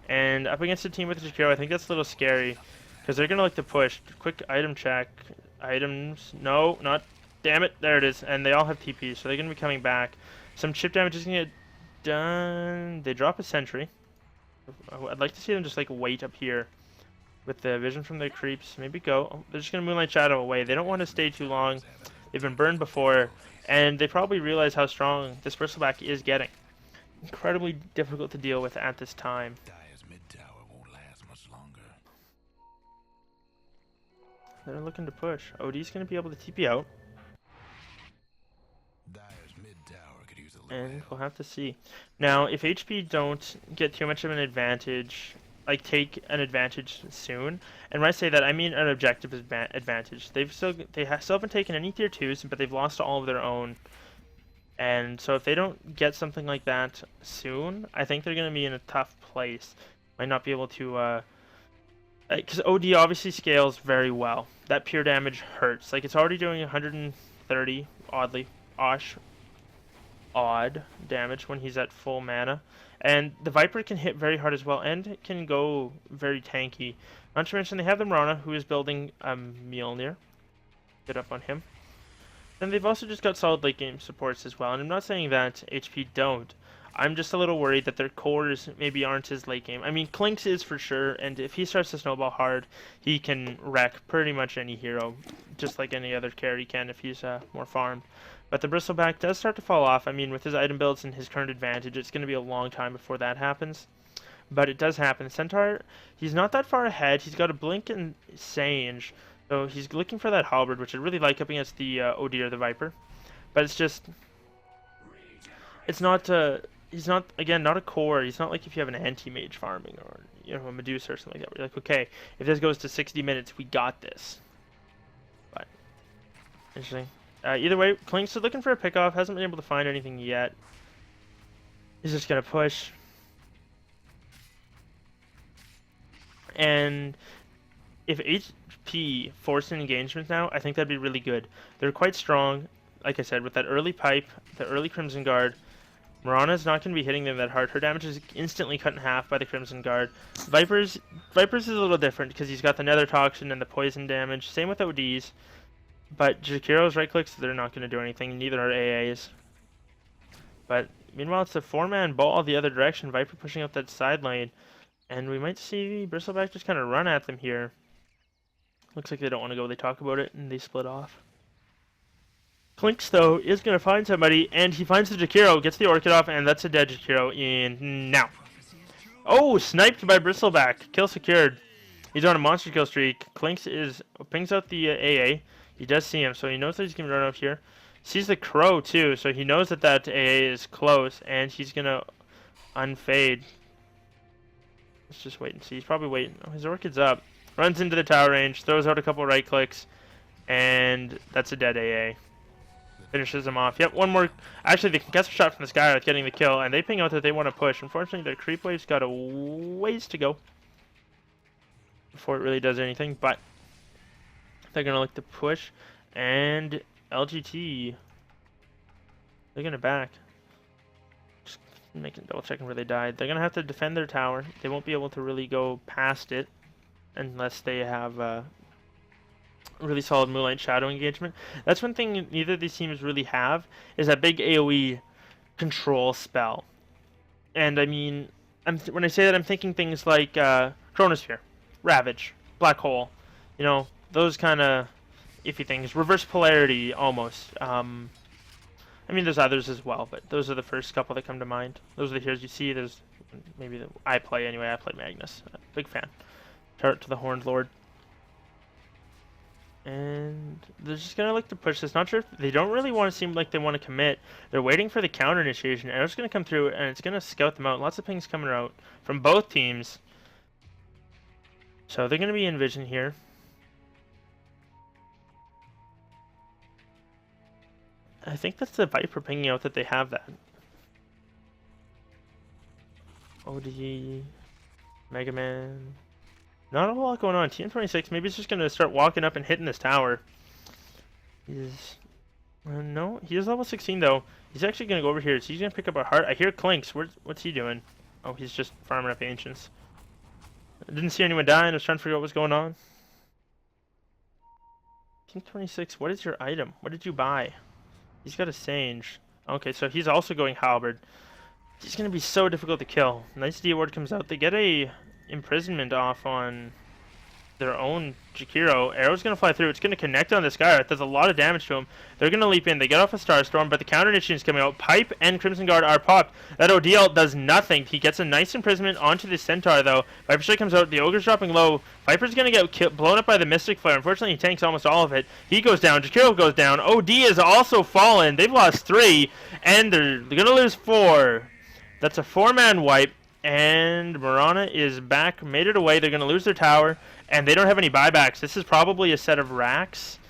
and up against a team with a Jakiro, I think that's a little scary because they're gonna look to push. Quick item check. Items. No, not. Damn it. There it is. And they all have TP, so they're gonna be coming back. Some chip damage is gonna get done. They drop a sentry. I'd like to see them just like wait up here with the vision from their creeps. Maybe go. Oh, they're just gonna Moonlight Shadow away. They don't want to stay too long. They've been burned before, and they probably realize how strong this bristleback is getting. Incredibly difficult to deal with at this time. They're looking to push. OD's gonna be able to TP out. And we'll have to see. Now, if HP don't get too much of an advantage, like take an advantage soon, and when I say that, I mean an objective advantage. They still haven't taken any tier 2s, but they've lost all of their own. And so if they don't get something like that soon, I think they're going to be in a tough place. Might not be able to, because OD obviously scales very well. That pure damage hurts. Like, it's already doing 130, odd damage when he's at full mana, and the Viper can hit very hard as well, and it can go very tanky. Not to mention they have the Mirana, who is building a Mjolnir. Get up on him. Then they've also just got solid late game supports as well, and I'm not saying that HP don't. I'm just a little worried that their cores maybe aren't as late game. I mean, Clinks is for sure, and if he starts to snowball hard, he can wreck pretty much any hero, just like any other carry can if he's more farmed. But the bristleback does start to fall off. I mean, with his item builds and his current advantage, it's going to be a long time before that happens. But it does happen. Centaur, he's not that far ahead. He's got a Blink and Sange, so he's looking for that Halberd, which I really like up against the OD or the Viper. But it's just, it's not, he's not, again, not a core. He's not like if you have an anti-mage farming or, you know, a Medusa or something like that. Where you're like, okay, if this goes to 60 minutes, we got this. But, interesting. Either way, Clinks is looking for a pickoff. Hasn't been able to find anything yet. He's just going to push. And if HP forced an engagement now, I think that'd be really good. They're quite strong, like I said, with that early pipe, the early Crimson Guard. Mirana's not going to be hitting them that hard. Her damage is instantly cut in half by the Crimson Guard. Viper's is a little different because he's got the Nether Toxin and the poison damage. Same with ODs. But Jakiro's right clicks, so they're not going to do anything. Neither are AAs. But meanwhile, it's a 4-man ball the other direction. Viper pushing up that side lane. And we might see Bristleback just kind of run at them here. Looks like they don't want to go. They talk about it and they split off. Clinks, though, is going to find somebody. And he finds the Jakiro, gets the Orchid off, and that's a dead Jakiro in now. Oh, sniped by Bristleback. Kill secured. He's on a monster kill streak. Clinks pings out the AA. He does see him, so he knows that he's going to run up here. Sees the crow, too, so he knows that that AA is close, and he's going to unfade. Let's just wait and see. He's probably waiting. Oh, his Orchid's up. runs into the tower range, throws out a couple right clicks, and that's a dead AA. Finishes him off. Yep, one more. Actually, the concussive shot from the Sky Earth getting the kill, and they ping out that they want to push. Unfortunately, their creep wave's got a ways to go before it really does anything, but they're going to look to push, and LGT, they're going to back. Just double checking where they died. They're going to have to defend their tower. They won't be able to really go past it unless they have really solid Moonlight Shadow engagement. That's one thing neither of these teams really have, is that big AoE control spell. And I mean, when I say that, I'm thinking things like Chronosphere, Ravage, Black Hole, you know, those kind of iffy things. Reverse Polarity, almost. I mean, there's others as well, but those are the first couple that come to mind. Those are the heroes you see. There's maybe I play Magnus. Big fan. Turret to the Horned Lord. And they're just going to look to push this. Not sure if they don't really want to seem like they want to commit. They're waiting for the counter initiation. Arrow's going to come through, and it's going to scout them out. Lots of pings coming out from both teams. So they're going to be in vision here. I think that's the Viper pinging out that they have that. OD, Mega Man. Not a whole lot going on. TM26, maybe it's just going to start walking up and hitting this tower. He's... no, he is level 16 though. He's actually going to go over here. So he's going to pick up a heart. I hear Clinks. What's he doing? Oh, he's just farming up Ancients. I didn't see anyone dying. I was trying to figure out what was going on. TM26, what is your item? What did you buy? He's got a Sage. Okay, so he's also going Halberd. He's going to be so difficult to kill. Nice D ward comes out. They get a imprisonment off on their own Jakiro. Arrow's going to fly through. It's going to connect on this guy. It does a lot of damage to him. They're going to leap in. They get off a Starstorm, but the counter initiation is coming out. Pipe and Crimson Guard are popped. That ODL does nothing. He gets a nice imprisonment onto the Centaur, though. Viper Strike comes out. The Ogre's dropping low. Viper's going to get blown up by the Mystic Flare. Unfortunately, he tanks almost all of it. He goes down. Jakiro goes down. OD is also fallen. They've lost 3, and they're going to lose 4. That's a 4-man wipe. And Marana is back, made it away. They're going to lose their tower, and they don't have any buybacks. This is probably a set of racks.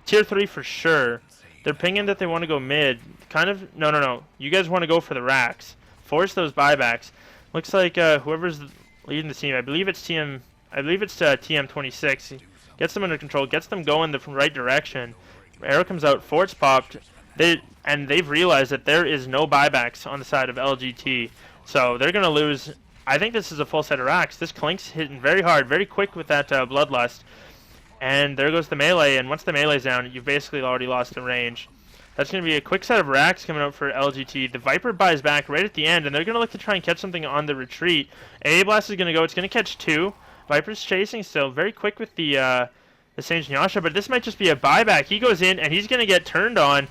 Tier 3 for sure. They're pinging that they want to go mid. Kind of, no. You guys want to go for the racks. Force those buybacks. Looks like whoever's leading the team, I believe it's TM26. Gets them under control, gets them going the right direction. Arrow comes out, forts popped. They've realized that there is no buybacks on the side of LGT. So they're going to lose. I think this is a full set of racks. This Clink's hitting very hard, very quick with that Bloodlust. And there goes the melee, and once the melee's down, you've basically already lost the range. That's going to be a quick set of racks coming out for LGT. The Viper buys back right at the end, and they're going to look to try and catch something on the retreat. AA Blast is going to go. It's going to catch 2. Viper's chasing still, very quick with the Sage Nyasha, but this might just be a buyback. He goes in, and he's going to get turned on.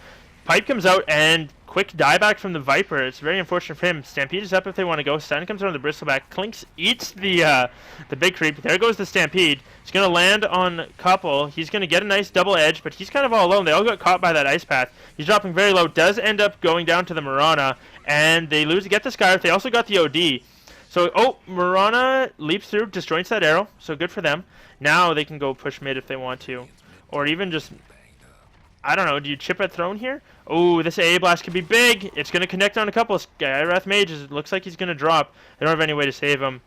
Pipe comes out, and quick dieback from the Viper. It's very unfortunate for him. Stampede is up if they want to go. Stun comes out on the Bristleback. Clinks eats the big creep. There goes the Stampede. He's going to land on Couple. He's going to get a nice double edge, but he's kind of all alone. They all got caught by that Ice Path. He's dropping very low. Does end up going down to the Marana, and they get the Skyriff. They also got the OD. So, Marana leaps through, disjoints that arrow. So good for them. Now they can go push mid if they want to. Or even just... I don't know, do you chip at Throne here? Oh, this AA Blast could be big. It's going to connect on a couple of Skywrath Mages. It looks like he's going to drop. They don't have any way to save him.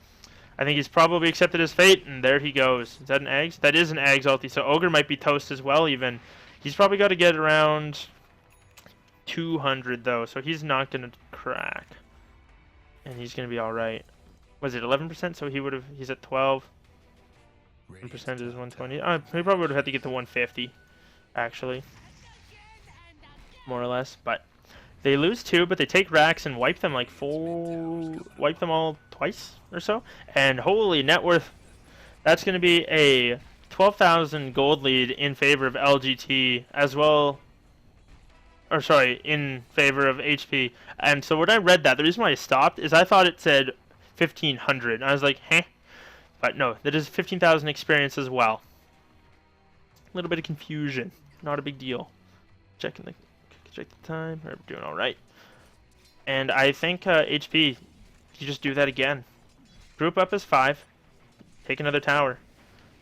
I think he's probably accepted his fate, and there he goes. Is that an Eggs? That is an Eggs ulti, so Ogre might be toast as well even. He's probably got to get around 200, though, so he's not going to crack. And he's going to be alright. Was it 11%? So he's at 12. 1% is 120. He probably would have had to get to 150, actually. More or less, but they lose 2, but they take racks and wipe them like wipe them all twice or so. And holy net worth, that's going to be a 12,000 gold lead in favor of LGT as well, or sorry, in favor of HP. And so when I read that, the reason why I stopped is I thought it said 1,500. I was like, heh, but no, that is 15,000 experience as well. A little bit of confusion, not a big deal. Check the time. We're doing all right. And I think HP, you just do that again. Group up as 5. Take another tower.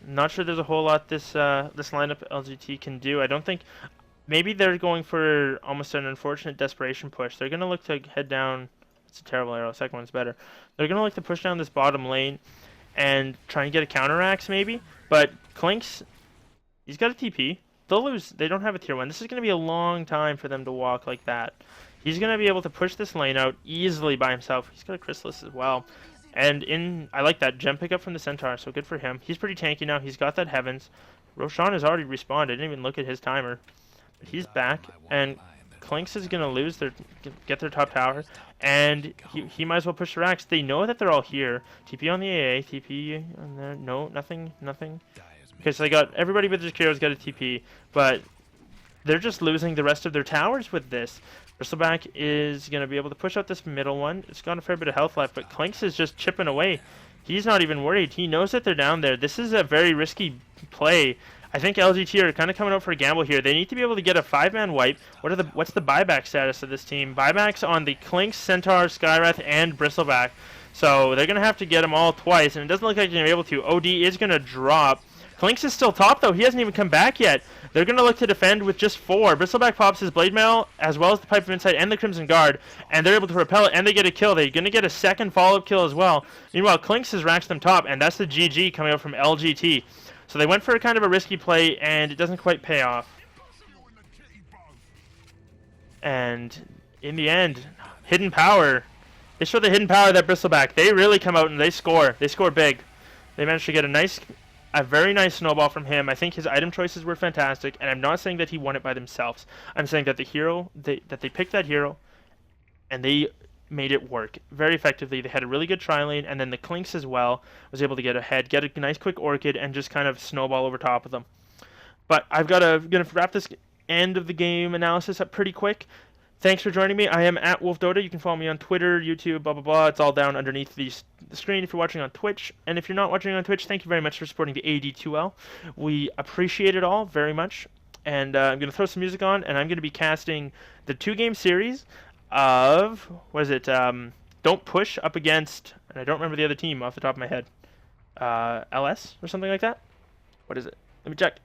Not sure there's a whole lot this lineup LGT can do. I don't think. Maybe they're going for almost an unfortunate desperation push. They're gonna look to head down. It's a terrible arrow. Second one's better. They're gonna look to push down this bottom lane and try and get a counteraxe maybe. But Clinkz, he's got a TP. They'll lose. They don't have a tier 1. This is going to be a long time for them to walk like that. He's going to be able to push this lane out easily by himself. He's got a Chrysalis as well. And I like that gem pickup from the Centaur, so good for him. He's pretty tanky now. He's got that Heavens. Roshan has already respawned. I didn't even look at his timer. But he's back, and Clinkz is going to lose get their top tower, and he might as well push the racks. They know that they're all here. TP on the AA, TP on there. No, nothing. Okay, so they got everybody but the Jakiro's got a TP, but they're just losing the rest of their towers with this. Bristleback is going to be able to push out this middle one. It's got a fair bit of health left, but Clinkz is just chipping away. He's not even worried. He knows that they're down there. This is a very risky play. I think LGT are kind of coming out for a gamble here. They need to be able to get a 5-man wipe. What's the buyback status of this team? Buybacks on the Clinkz, Centaur, Skywrath, and Bristleback. So they're going to have to get them all twice, and it doesn't look like they're going to be able to. OD is going to drop. Clinkz is still top, though. He hasn't even come back yet. They're going to look to defend with just 4. Bristleback pops his Blade Mail, as well as the Pipe of Insight and the Crimson Guard, and they're able to repel it, and they get a kill. They're going to get a second follow-up kill as well. Meanwhile, Clinkz has racked them top, and that's the GG coming out from LGT. So they went for a kind of a risky play, and it doesn't quite pay off. And in the end, hidden power. They show the hidden power of that Bristleback. They really come out and they score. They score big. They managed to get a very nice snowball from him. I think his item choices were fantastic, and I'm not saying that he won it by themselves. I'm saying that the hero, that they picked that hero, and they made it work very effectively. They had a really good tri-lane, and then the Clinkz as well was able to get ahead, get a nice quick Orchid, and just kind of snowball over top of them. But gonna wrap this end of the game analysis up pretty quick. Thanks for joining me. I am at WolfDota. You can follow me on Twitter, YouTube, blah, blah, blah. It's all down underneath the screen if you're watching on Twitch. And if you're not watching on Twitch, thank you very much for supporting the AD2L. We appreciate it all very much. And I'm going to throw some music on, and I'm going to be casting the 2-game series of, Don't Push up against, and I don't remember the other team off the top of my head, LS or something like that? What is it? Let me check.